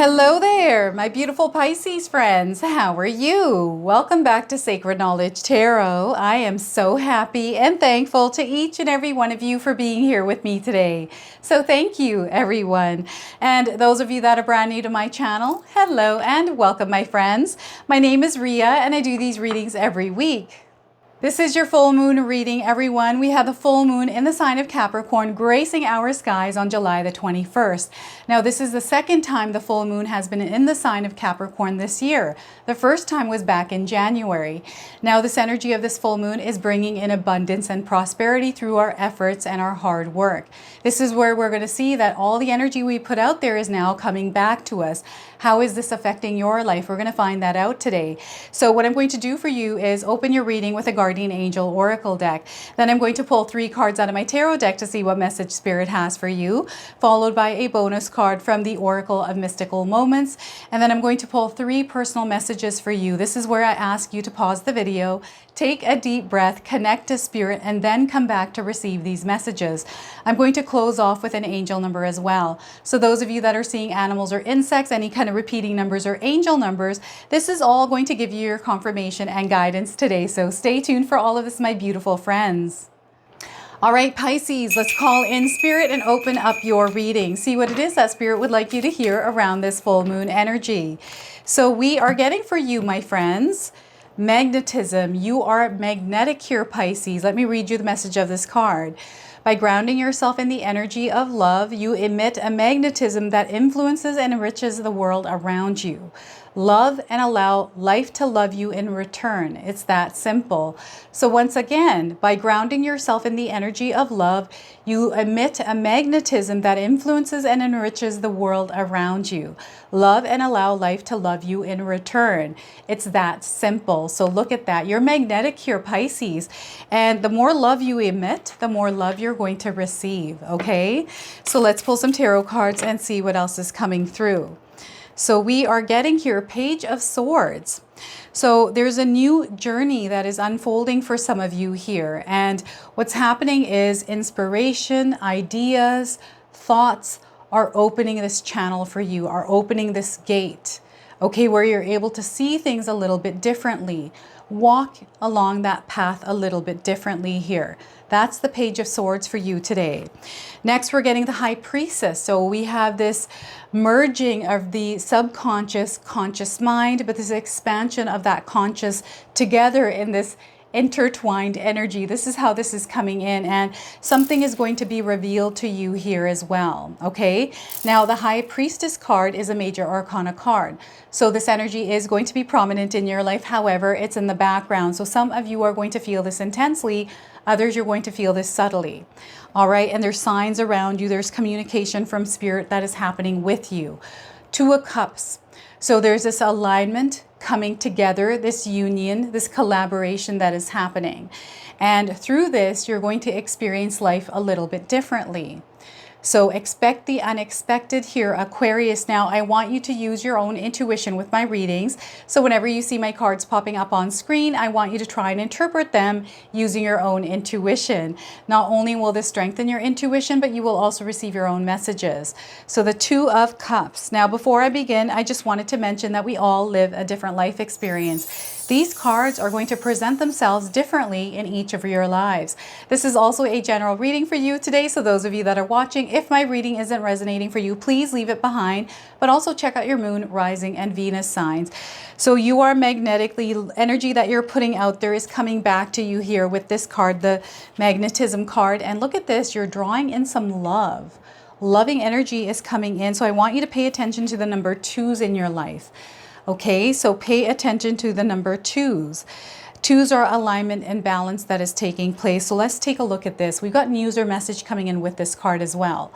Hello there, my beautiful Pisces friends. How are you? Welcome back to Sacred Knowledge Tarot. I am so happy and thankful to each and every one of you for being here with me today. So thank you, everyone. And those of you that are brand new to my channel, hello and welcome, my friends. My name is Ria and I do these readings every week. This is your full moon reading, everyone. We have the full moon in the sign of Capricorn gracing our skies on July the 21st. Now, this is the second time the full moon has been in the sign of Capricorn this year. The first time was back in January. Now, this energy of this full moon is bringing in abundance and prosperity through our efforts and our hard work. This is where we're going to see that all the energy we put out there is now coming back to us. How is this affecting your life? We're going to find that out today. So what I'm going to do for you is open your reading with a Guardian Angel Oracle deck. Then I'm going to pull 3 cards out of my tarot deck to see what message Spirit has for you, followed by a bonus card from the Oracle of Mystical Moments. And then I'm going to pull 3 personal messages for you. This is where I ask you to pause the video, take a deep breath, connect to Spirit, and then come back to receive these messages. I'm going to close off with an angel number as well. So those of you that are seeing animals or insects, any kind of repeating numbers or angel numbers, this is all going to give you your confirmation and guidance today. So stay tuned for all of this, my beautiful friends. All right, Pisces, let's call in Spirit and open up your reading. See what it is that Spirit would like you to hear around this full moon energy. So we are getting for you, my friends, magnetism. You are magnetic here, Pisces. Let me read you the message of this card. By grounding yourself in the energy of love, you emit a magnetism that influences and enriches the world around you. Love and allow life to love you in return. It's that simple. So once again, by grounding yourself in the energy of love, you emit a magnetism that influences and enriches the world around you. Love and allow life to love you in return. It's that simple. So look at that. You're magnetic here, Pisces. And the more love you emit, the more love you're going to receive, okay? So let's pull some tarot cards and see what else is coming through. So we are getting here Page of Swords. So there's a new journey that is unfolding for some of you here. And what's happening is inspiration, ideas, thoughts are opening this channel for you, are opening this gate, okay, where you're able to see things a little bit differently. Walk along that path a little bit differently here. That's the Page of Swords for you today. Next, we're getting the High Priestess. So we have this merging of the subconscious, conscious mind, but this expansion of that conscious together in this intertwined energy. This is how this is coming in, and something is going to be revealed to you here as well, okay? Now, the High Priestess card is a major arcana card. So this energy is going to be prominent in your life. However, it's in the background. So some of you are going to feel this intensely. Others, you're going to feel this subtly. All right, and there's signs around you. There's communication from Spirit that is happening with you. 2 of Cups. So there's this alignment coming together, this union, this collaboration that is happening. And through this, you're going to experience life a little bit differently. So expect the unexpected here, Aquarius. Now, I want you to use your own intuition with my readings. So whenever you see my cards popping up on screen, I want you to try and interpret them using your own intuition. Not only will this strengthen your intuition, but you will also receive your own messages. So the 2 of Cups. Now, before I begin, I just wanted to mention that we all live a different life experience. These cards are going to present themselves differently in each of your lives. This is also a general reading for you today. So those of you that are watching, if my reading isn't resonating for you, please leave it behind, but also check out your moon, rising, and Venus signs. So you are magnetically, energy that you're putting out there is coming back to you here with this card, the magnetism card. And look at this, you're drawing in some love. Loving energy is coming in. So I want you to pay attention to the number 2s in your life. Okay, so pay attention to the number 2s. 2s are alignment and balance that is taking place. So let's take a look at this. We've got news or message coming in with this card as well.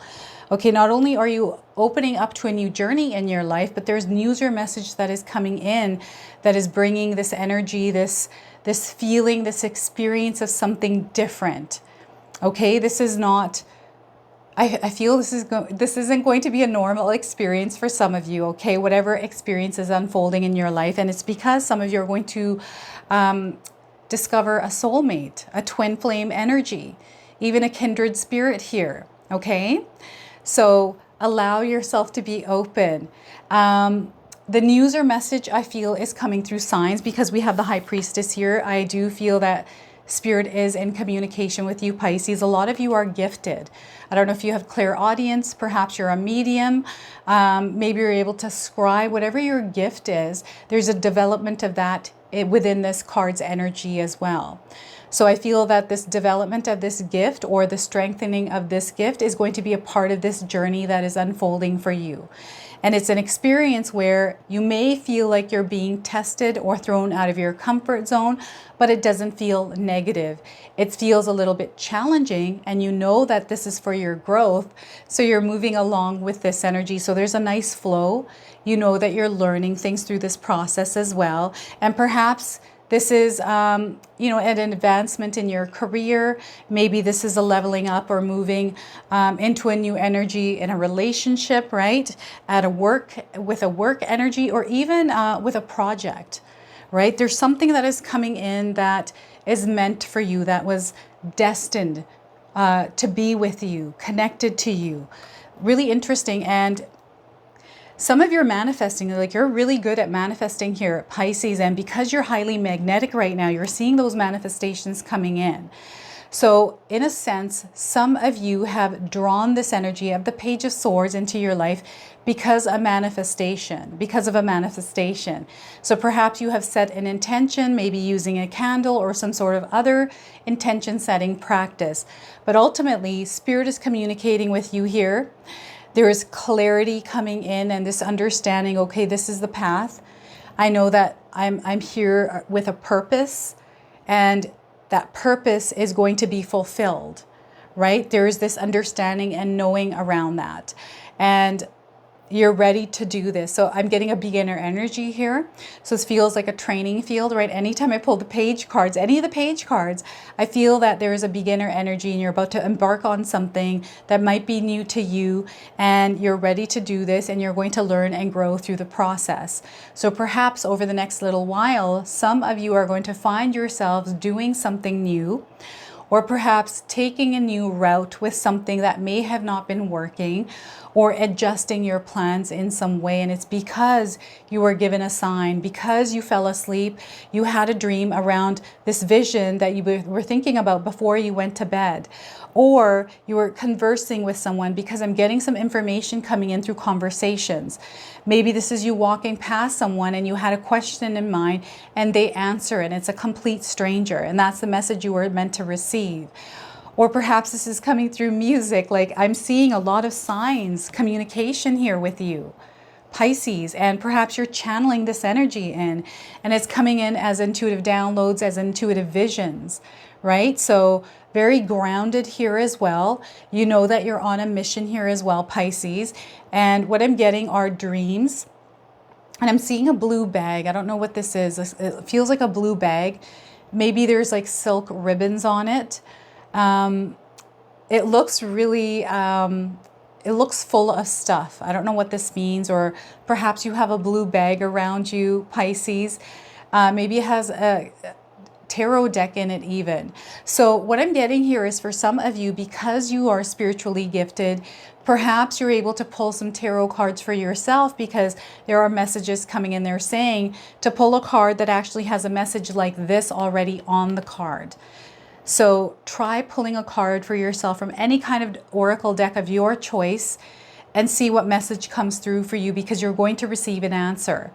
Okay, not only are you opening up to a new journey in your life, but there's news or message that is coming in that is bringing this energy, this feeling, this experience of something different. Okay, this is not... I feel this isn't going to be a normal experience for some of you, okay? Whatever experience is unfolding in your life. And it's because some of you are going to discover a soulmate, a twin flame energy, even a kindred spirit here, okay? So allow yourself to be open. The news or message I feel is coming through signs because we have the High Priestess here. I do feel that Spirit is in communication with you, Pisces. A lot of you are gifted. I don't know if you have clairaudience, perhaps you're a medium, maybe you're able to scribe, whatever your gift is, there's a development of that within this card's energy as well. So I feel that this development of this gift or the strengthening of this gift is going to be a part of this journey that is unfolding for you. And it's an experience where you may feel like you're being tested or thrown out of your comfort zone, but it doesn't feel negative. It feels a little bit challenging, and you know that this is for your growth. So you're moving along with this energy. So there's a nice flow. You know that you're learning things through this process as well. And perhaps this is, an advancement in your career. Maybe this is a leveling up or moving into a new energy in a relationship, right? At a work, with a work energy, or even with a project, right? There's something that is coming in that is meant for you, that was destined to be with you, connected to you. Really interesting. And some of you are manifesting, like you're really good at manifesting here, Pisces, and because you're highly magnetic right now, you're seeing those manifestations coming in. So in a sense, some of you have drawn this energy of the Page of Swords into your life because of a manifestation. So perhaps you have set an intention, maybe using a candle or some sort of other intention setting practice. But ultimately, Spirit is communicating with you here. There is clarity coming in and this understanding, okay, this is the path. I know that I'm here with a purpose, and that purpose is going to be fulfilled, right? There is this understanding and knowing around that. And you're ready to do this. So I'm getting a beginner energy here. So this feels like a training field, right? Anytime I pull the page cards, any of the page cards, I feel that there is a beginner energy and you're about to embark on something that might be new to you, and you're ready to do this, and you're going to learn and grow through the process. So perhaps over the next little while, some of you are going to find yourselves doing something new, or perhaps taking a new route with something that may have not been working, or adjusting your plans in some way. And it's because you were given a sign, because you fell asleep, you had a dream around this vision that you were thinking about before you went to bed, or you were conversing with someone, because I'm getting some information coming in through conversations. Maybe this is you walking past someone and you had a question in mind and they answer it, and it's a complete stranger, and that's the message you were meant to receive. Or perhaps this is coming through music. Like I'm seeing a lot of signs, communication here with you, Pisces, and perhaps you're channeling this energy in, and it's coming in as intuitive downloads, as intuitive visions, right? So very grounded here as well. You know that you're on a mission here as well, Pisces. And what I'm getting are dreams. And I'm seeing a blue bag. I don't know what this is. It feels like a blue bag. Maybe there's like silk ribbons on it. It looks really, it looks full of stuff. I don't know what this means. Or perhaps you have a blue bag around you, Pisces. Maybe it has a tarot deck in it even. So what I'm getting here is, for some of you, because you are spiritually gifted, perhaps you're able to pull some tarot cards for yourself, because there are messages coming in there saying to pull a card that actually has a message like this already on the card. So try pulling a card for yourself from any kind of oracle deck of your choice and see what message comes through for you, because you're going to receive an answer.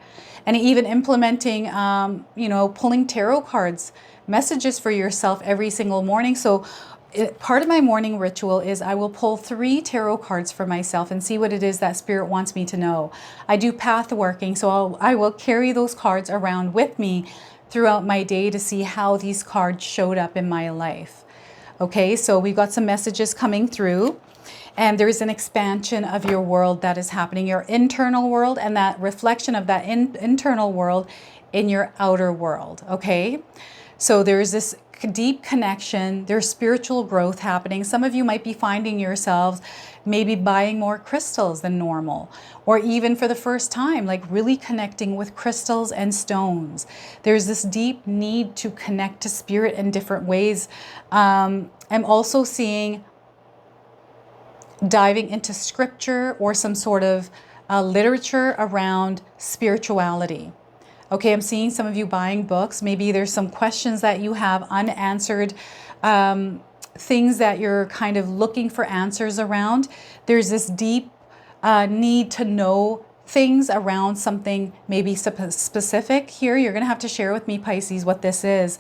And even implementing, pulling tarot cards, messages for yourself every single morning. So part of my morning ritual is I will pull 3 tarot cards for myself and see what it is that Spirit wants me to know. I do path working, so I will carry those cards around with me throughout my day to see how these cards showed up in my life. Okay, so we've got some messages coming through, and there is an expansion of your world that is happening, your internal world, and that reflection of that internal world in your outer world. Okay, so there's this deep connection, there's spiritual growth happening. Some of you might be finding yourselves maybe buying more crystals than normal, or even for the first time, like really connecting with crystals and stones. There's this deep need to connect to Spirit in different ways. I'm also seeing diving into scripture or some sort of literature around spirituality. Okay, I'm seeing some of you buying books. Maybe there's some questions that you have unanswered, things that you're kind of looking for answers around. There's this deep need to know things around something maybe specific here. You're going to have to share with me, Pisces, what this is.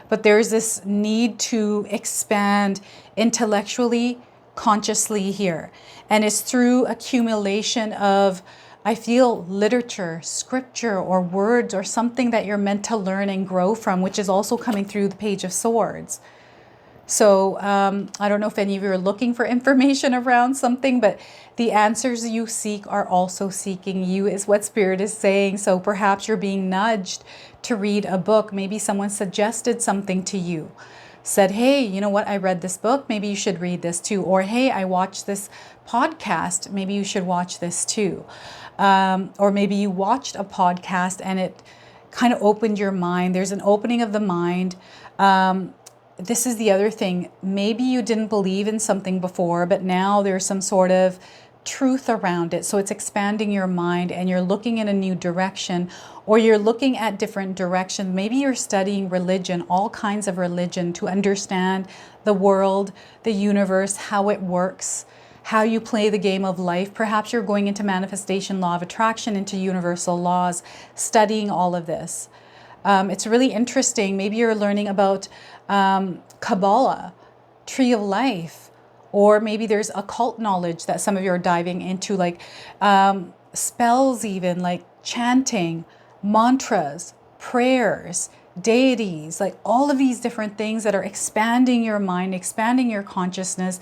But there's this need to expand intellectually, consciously here. And it's through accumulation of, I feel, literature, scripture, or words, or something that you're meant to learn and grow from, which is also coming through the Page of Swords. So I don't know if any of you are looking for information around something, but the answers you seek are also seeking you, is what Spirit is saying. So perhaps you're being nudged to read a book. Maybe someone suggested something to you, said, hey, you know what, I read this book, maybe you should read this too. Or, hey, I watched this podcast, maybe you should watch this too. Or maybe you watched a podcast and it kind of opened your mind. There's an opening of the mind. This is the other thing. Maybe you didn't believe in something before, but now there's some sort of truth around it. So it's expanding your mind and you're looking in a new direction, or you're looking at different directions. Maybe you're studying religion, all kinds of religion, to understand the world, the universe, how it works, how you play the game of life. Perhaps you're going into manifestation, law of attraction, into universal laws, studying all of this. It's really interesting. Maybe you're learning about Kabbalah, Tree of Life, or maybe there's occult knowledge that some of you are diving into, like spells, even like chanting, mantras, prayers, deities, like all of these different things that are expanding your mind, expanding your consciousness,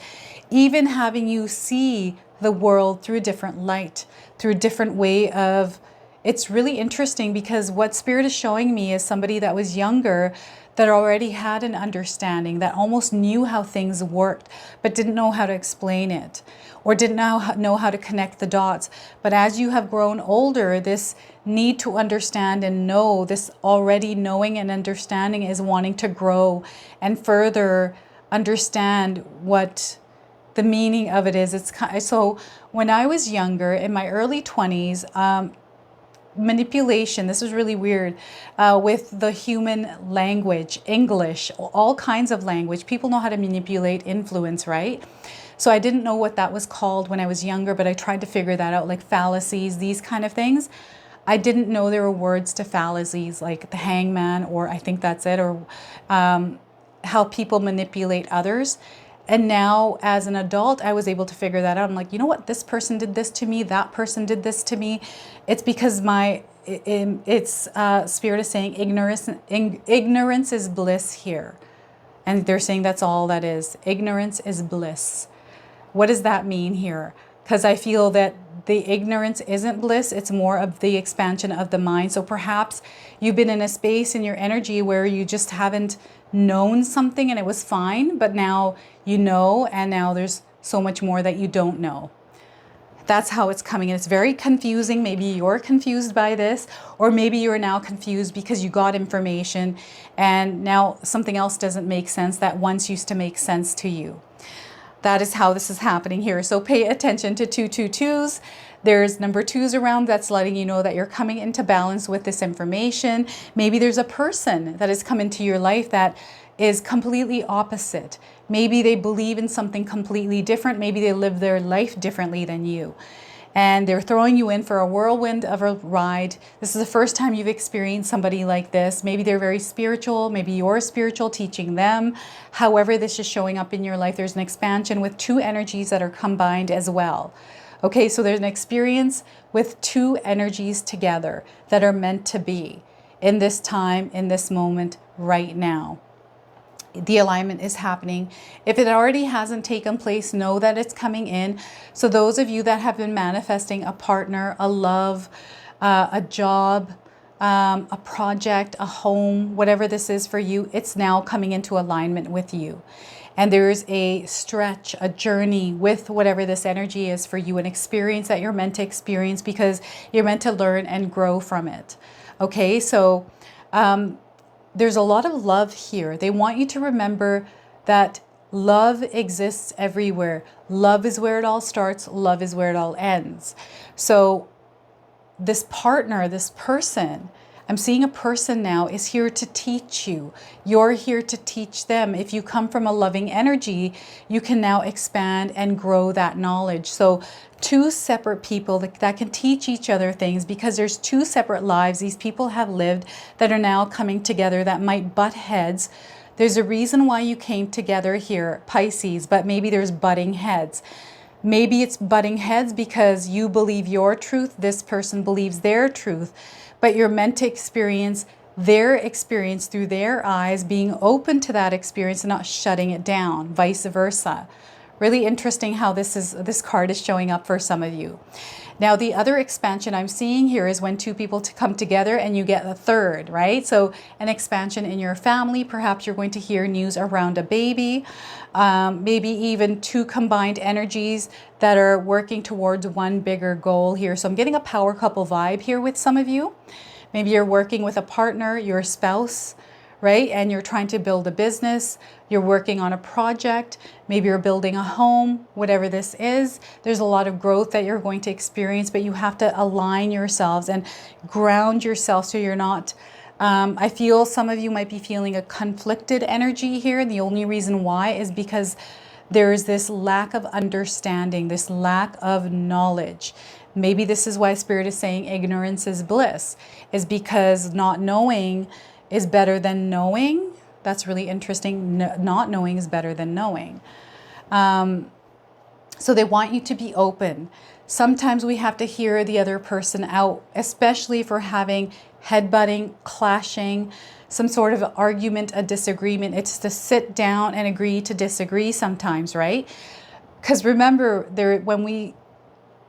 even having you see the world through a different light, through a different way of. It's really interesting because what Spirit is showing me is somebody that was younger, that already had an understanding, that almost knew how things worked, but didn't know how to explain it, or didn't know how to connect the dots. But as you have grown older, this need to understand and know, this already knowing and understanding, is wanting to grow and further understand what the meaning of it is. So when I was younger, in my early 20s, manipulation, this was really weird, with the human language, English, all kinds of language. People know how to manipulate influence, right? So I didn't know what that was called when I was younger, but I tried to figure that out, like fallacies, these kind of things. I didn't know there were words to fallacies, like the hangman, or I think that's it, or how people manipulate others. And now as an adult, I was able to figure that out. I'm like, you know what? This person did this to me. That person did this to me. It's because Spirit is saying ignorance is bliss here. And they're saying that's all that is. Ignorance is bliss. What does that mean here? Because I feel that the ignorance isn't bliss. It's more of the expansion of the mind. So perhaps you've been in a space in your energy where you just haven't known something and it was fine, but now you know, and now there's so much more that you don't know. That's how it's coming. And it's very confusing. Maybe you're confused by this, or maybe you're now confused because you got information and now something else doesn't make sense that once used to make sense to you. That is how this is happening here. So pay attention to 222s. There's number 2s around that's letting you know that you're coming into balance with this information. Maybe there's a person that has come into your life that is completely opposite. Maybe they believe in something completely different. Maybe they live their life differently than you. And they're throwing you in for a whirlwind of a ride. This is the first time you've experienced somebody like this. Maybe they're very spiritual. Maybe you're spiritual, teaching them. However this is showing up in your life, there's an expansion with 2 energies that are combined as well. Okay, so there's an experience with 2 energies together that are meant to be in this time, in this moment, right now. The alignment is happening. If it already hasn't taken place, know that it's coming in. So those of you that have been manifesting a partner, a love, a job, a project, a home, whatever this is for you, it's now coming into alignment with you. And there's a stretch, a journey with whatever this energy is for you, an experience that you're meant to experience because you're meant to learn and grow from it. Okay, so there's a lot of love here. They want you to remember that Love exists everywhere. Love is where it all starts. Love is where it all ends. So this partner, this person, I'm seeing a person now is here to teach you. You're here to teach them. If you come from a loving energy, you can now expand and grow that knowledge. So two separate people that can teach each other things, because there's two separate lives these people have lived that are now coming together that might butt heads. There's a reason why you came together here, Pisces, but maybe there's butting heads. Maybe it's butting heads because you believe your truth, this person believes their truth, but you're meant to experience their experience through their eyes, being open to that experience and not shutting it down, vice versa. Really interesting how this card is showing up for some of you. Now, the other expansion I'm seeing here is when two people come together and you get a third, right? So an expansion in your family. Perhaps you're going to hear news around a baby, maybe even two combined energies that are working towards one bigger goal here. So I'm getting a power couple vibe here with some of you. Maybe you're working with a partner, your spouse, right? And you're trying to build a business, you're working on a project, maybe you're building a home, whatever this is. There's a lot of growth that you're going to experience, but you have to align yourselves and ground yourself so you're not, I feel some of you might be feeling a conflicted energy here. And the only reason why is because there is this lack of understanding, this lack of knowledge. Maybe this is why Spirit is saying ignorance is bliss, is because not knowing is better than knowing. That's really interesting. Not knowing is better than knowing. So they want you to be open. Sometimes we have to hear the other person out, especially for having headbutting, clashing, some sort of argument, a disagreement. It's to sit down and agree to disagree sometimes, right? Because remember, when we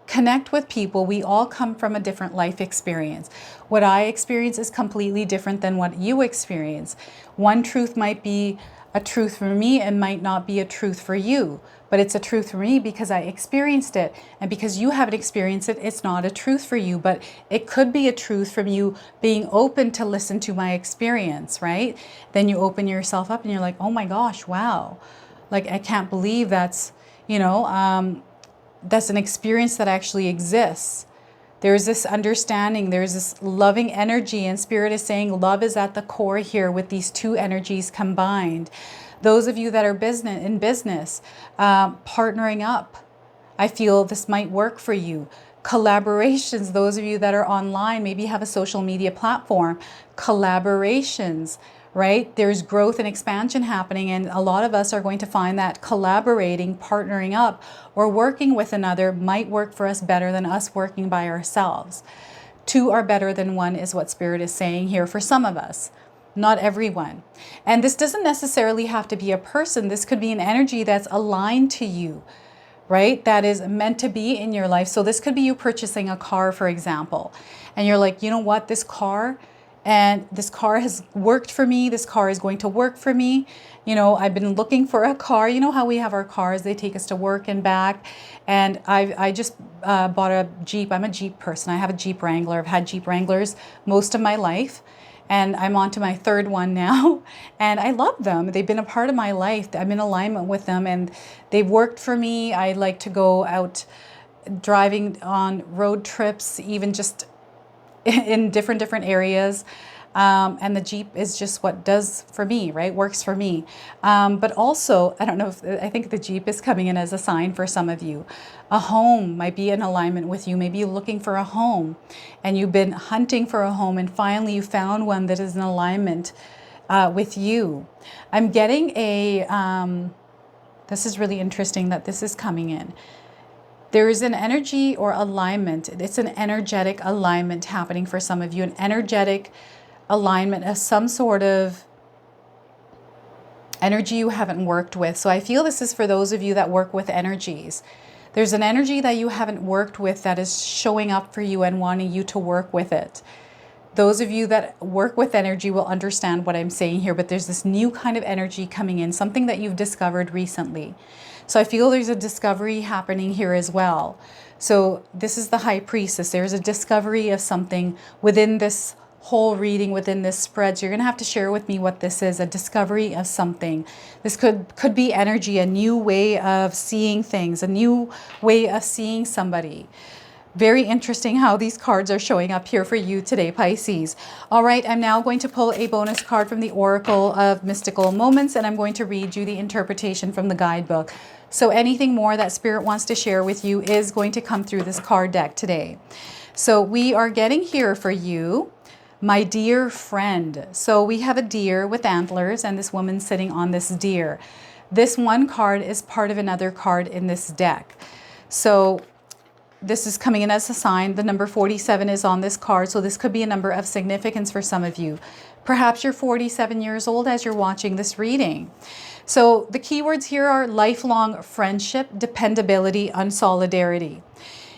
connect with people, we all come from a different life experience. What I experience is completely different than what you experience. One truth might be a truth for me and might not be a truth for you, but it's a truth for me because I experienced it. And because you haven't experienced it, it's not a truth for you, but it could be a truth from you being open to listen to my experience, right? Then you open yourself up and you're like, oh my gosh, wow. Like, I can't believe that's, that's an experience that actually exists. There's this understanding, there's this loving energy, and Spirit is saying love is at the core here with these two energies combined. Those of you that are in business, partnering up, I feel this might work for you. Collaborations, those of you that are online, maybe have a social media platform, collaborations, right? There's growth and expansion happening, and a lot of us are going to find that collaborating, partnering up, or working with another might work for us better than us working by ourselves. Two are better than one is what Spirit is saying here for some of us, not everyone. And this doesn't necessarily have to be a person. This could be an energy that's aligned to you, right? That is meant to be in your life. So this could be you purchasing a car, for example, and you're like, you know what, this car has worked for me. This car is going to work for me. I've been looking for a car. You know how we have our cars, they take us to work and back. And I just bought a Jeep. I'm a Jeep person. I have a Jeep Wrangler. I've had Jeep Wranglers most of my life. And I'm on to my third one now. And I love them. They've been a part of my life. I'm in alignment with them and they've worked for me. I like to go out driving on road trips, even just in different areas. And the Jeep is just what does for me, right? Works for me. But also, I think the Jeep is coming in as a sign for some of you. A home might be in alignment with you. Maybe you're looking for a home and you've been hunting for a home and finally you found one that is in alignment with you. I'm getting this is really interesting that this is coming in. There is an energy or alignment. It's an energetic alignment happening for some of you, an energetic alignment of some sort of energy you haven't worked with. So I feel this is for those of you that work with energies. There's an energy that you haven't worked with that is showing up for you and wanting you to work with it. Those of you that work with energy will understand what I'm saying here, but there's this new kind of energy coming in, something that you've discovered recently. So I feel there's a discovery happening here as well. So this is the High Priestess. There's a discovery of something within this whole reading within this spread. So you're going to have to share with me what this is, a discovery of something. This could be energy, a new way of seeing things, a new way of seeing somebody. Very interesting how these cards are showing up here for you today, Pisces. All right, I'm now going to pull a bonus card from the Oracle of Mystical Moments, and I'm going to read you the interpretation from the guidebook. So anything more that Spirit wants to share with you is going to come through this card deck today. So we are getting here for you, my dear friend. So we have a deer with antlers and this woman sitting on this deer. This one card is part of another card in this deck. So this is coming in as a sign. The number 47 is on this card, so this could be a number of significance for some of you. Perhaps you're 47 years old as you're watching this reading. So the keywords here are lifelong friendship, dependability, and solidarity.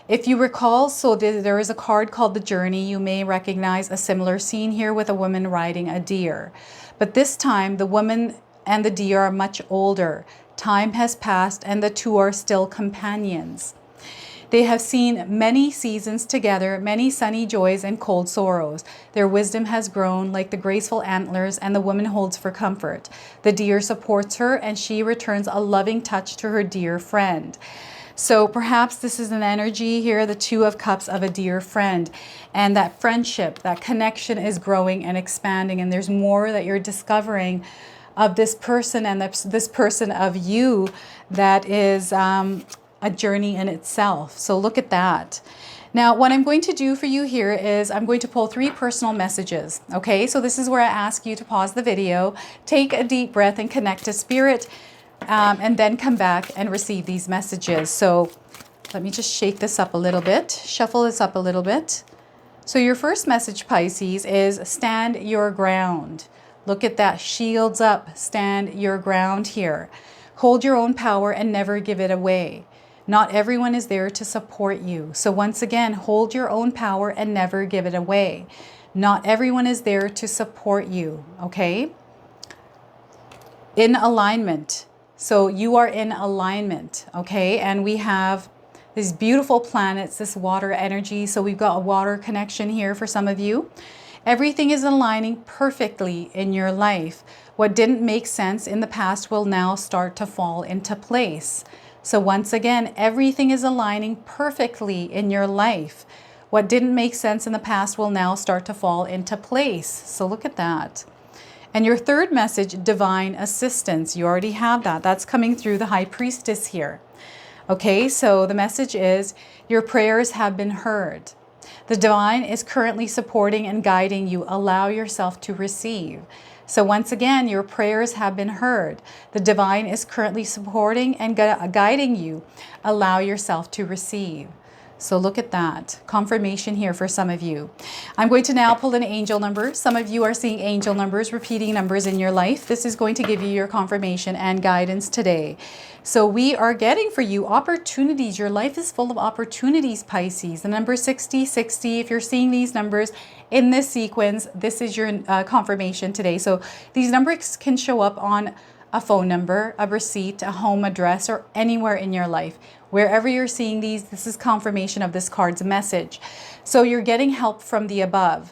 If you recall, so there is a card called The Journey. You may recognize a similar scene here with a woman riding a deer. But this time, the woman and the deer are much older. Time has passed and the two are still companions. They have seen many seasons together, many sunny joys and cold sorrows. Their wisdom has grown like the graceful antlers, and the woman holds for comfort. The deer supports her, and she returns a loving touch to her dear friend. So perhaps this is an energy here, the Two of Cups of a dear friend. And that friendship, that connection is growing and expanding, and there's more that you're discovering of this person and this person of you that is a journey in itself. So look at that. Now, what I'm going to do for you here is I'm going to pull 3 personal messages. Okay, so this is where I ask you to pause the video, take a deep breath and connect to Spirit, and then come back and receive these messages. So let me just shake this up a little bit, shuffle this up a little bit. So your first message, Pisces, is stand your ground. Look at that, shields up, stand your ground here. Hold your own power and never give it away. Not everyone is there to support you. So once again, hold your own power and never give it away. Not everyone is there to support you, okay? In alignment. So you are in alignment, okay? And we have these beautiful planets, this water energy. So we've got a water connection here for some of you. Everything is aligning perfectly in your life. What didn't make sense in the past will now start to fall into place. So once again, everything is aligning perfectly in your life. What didn't make sense in the past will now start to fall into place. So look at that. And your third message, divine assistance. You already have that. That's coming through the High Priestess here. Okay, so the message is your prayers have been heard. The divine is currently supporting and guiding you. Allow yourself to receive. So once again, your prayers have been heard. The divine is currently supporting and guiding you. Allow yourself to receive. So look at that. Confirmation here for some of you. I'm going to now pull an angel number. Some of you are seeing angel numbers, repeating numbers in your life. This is going to give you your confirmation and guidance today. So we are getting for you opportunities. Your life is full of opportunities, Pisces. The number 6060, if you're seeing these numbers in this sequence, this is your confirmation today. So these numbers can show up on a phone number, a receipt, a home address, or anywhere in your life. Wherever you're seeing these, this is confirmation of this card's message. So you're getting help from the above.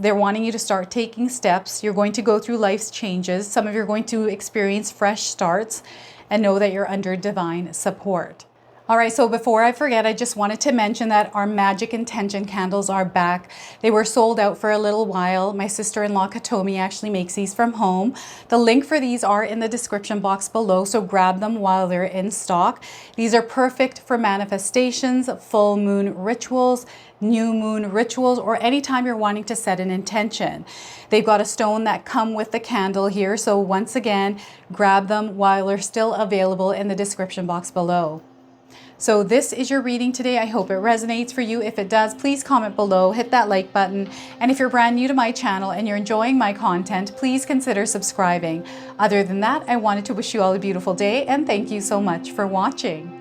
They're wanting you to start taking steps. You're going to go through life's changes. Some of you are going to experience fresh starts and know that you're under divine support. All right, so before I forget, I just wanted to mention that our Magic Intention candles are back. They were sold out for a little while. My sister-in-law Katomi actually makes these from home. The link for these are in the description box below, so grab them while they're in stock. These are perfect for manifestations, full moon rituals, new moon rituals, or anytime you're wanting to set an intention. They've got a stone that come with the candle here, so once again, grab them while they're still available in the description box below. So this is your reading today. I hope it resonates for you. If it does, please comment below, hit that like button. And if you're brand new to my channel and you're enjoying my content, please consider subscribing. Other than that, I wanted to wish you all a beautiful day and thank you so much for watching.